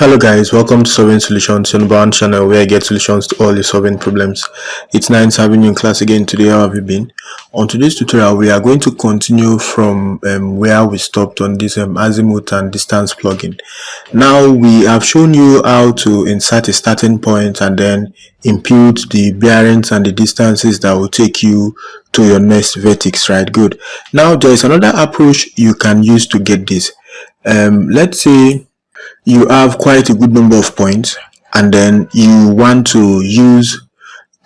Hello guys, welcome to Solving Solutions, your number one channel where I get solutions to all your solving problems. It's nice having you in class again today. How have you been? On today's tutorial, we are going to continue from where we stopped on this Azimuth and Distance plugin. Now we have shown you how to insert a starting point and then impute the bearings and the distances that will take you to your next vertex, right? Good. Now there is another approach you can use to get this. Let's say you have quite a good number of points and then you want to use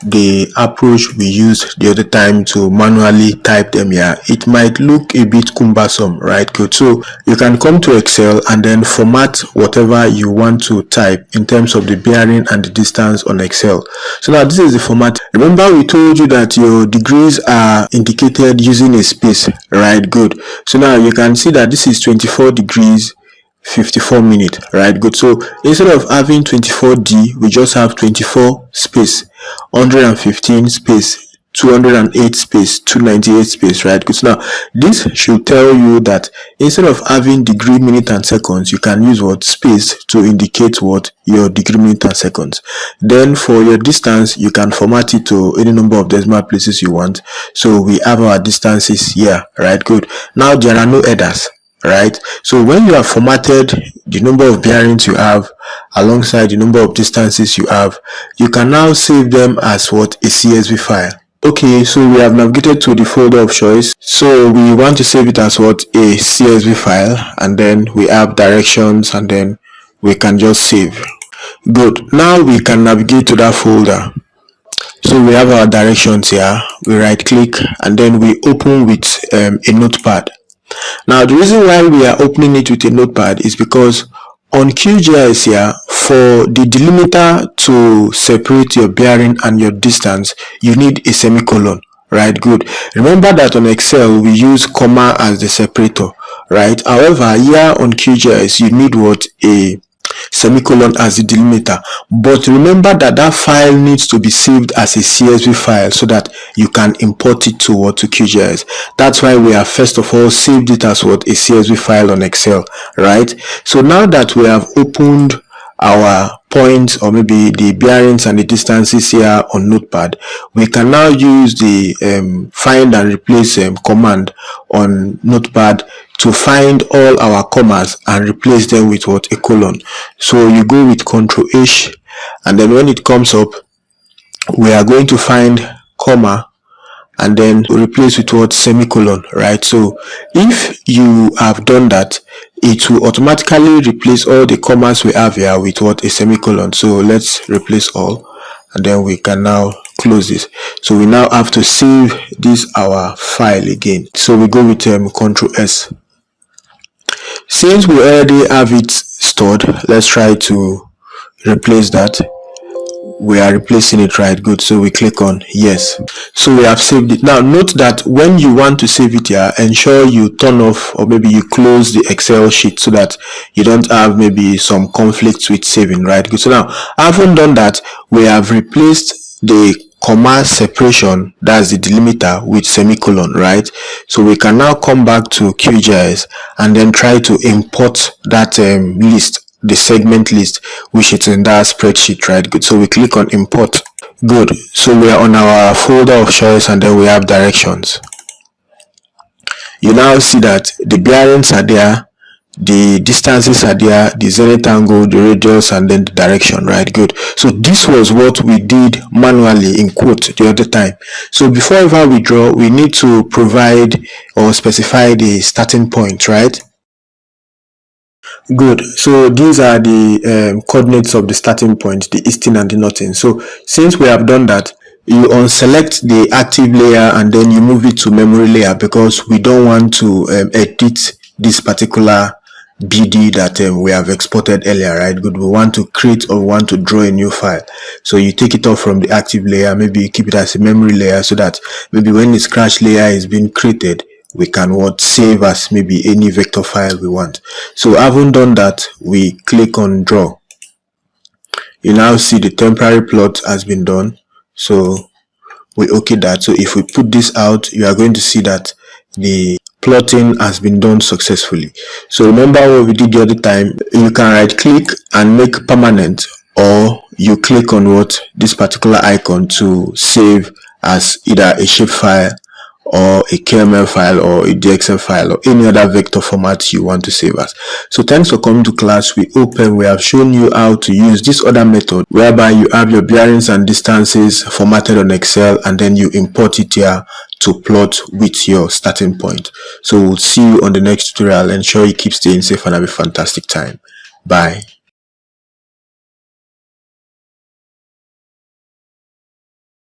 the approach we used the other time to manually type them here. It might look a bit cumbersome, right? Good. So you can come to Excel and then format whatever you want to type in terms of the bearing and the distance on Excel. So now this is the format. Remember we told you that your degrees are indicated using a space, right? Good. So now you can see that this is 24 degrees 54 minutes, right? Good. So instead of having 24D, we just have 24 space 115 space 208 space 298 space, right? Good. So now this should tell you that instead of having degree, minute and seconds, you can use what space to indicate what your degree, minute and seconds. Then for your distance, you can format it to any number of decimal places you want. So we have our distances here, right? Good. Now there are no headers, right? So when you have formatted the number of bearings you have alongside the number of distances you have, you can now save them as what? A CSV file. Okay, so we have navigated to the folder of choice. So we want to save it as what? A CSV file, and then we have directions and then we can just save. Good. Now we can navigate to that folder. So we have our directions here. We right click and then we open with a notepad. Now the reason why we are opening it with a notepad is because on QGIS here, for the delimiter to separate your bearing and your distance, you need a semicolon, right? Good. Remember that on Excel we use comma as the separator, right? However, here on QGIS you need what? A semicolon as the delimiter. But remember that that file needs to be saved as a CSV file so that you can import it to QGIS. That's why we have first of all saved it as what? A CSV file on Excel, right? So now that we have opened our points, or maybe the bearings and the distances here on notepad, we can now use the find and replace command on notepad to find all our commas and replace them with what? A colon. So you go with Ctrl H, and then when it comes up, we are going to find comma and then replace with what? Semicolon, right? So if you have done that, it will automatically replace all the commas we have here with what? A semicolon. So let's replace all, and then we can now close this. So we now have to save this our file again. So we go with Ctrl S. Since we already have it stored, let's try to replace that. We are replacing it, right? Good. So we click on yes. So we have saved it. Now note that when you want to save it here, ensure you turn off or maybe you close the Excel sheet so that you don't have maybe some conflicts with saving, right? Good. So now, having done that, we have replaced the comma separation, that's the delimiter, with semicolon, right? So we can now come back to QGIS and then try to import that list, the segment list, which is in that spreadsheet, right? Good. So we click on import. Good. So we are on our folder of choice and then we have directions. You now see that the bearings are there, the distances are there, the zenith angle, the radius, and then the direction, right? Good. So this was what we did manually in quote the other time. So before ever we draw, we need to provide or specify the starting point, right? Good. So these are the coordinates of the starting point, the easting and the northing. So since we have done that, you unselect the active layer and then you move it to memory layer because we don't want to edit this particular BD that we have exported earlier, right? Good. We want to create or want to draw a new file. So you take it off from the active layer, maybe you keep it as a memory layer so that maybe when the scratch layer is being created, we can save as maybe any vector file we want. So having done that, we click on draw. You now see the temporary plot has been done. So we okay that. So if we put this out, you are going to see that the plotting has been done successfully. So remember what we did the other time. You can right click and make permanent, or you click on this particular icon to save as either a shapefile or a KML file or a DXF file or any other vector format you want to save as. So thanks for coming to class. We have shown you how to use this other method whereby you have your bearings and distances formatted on Excel and then you import it here to plot with your starting point. So we'll see you on the next tutorial. Ensure you keep staying safe and have a fantastic time. Bye.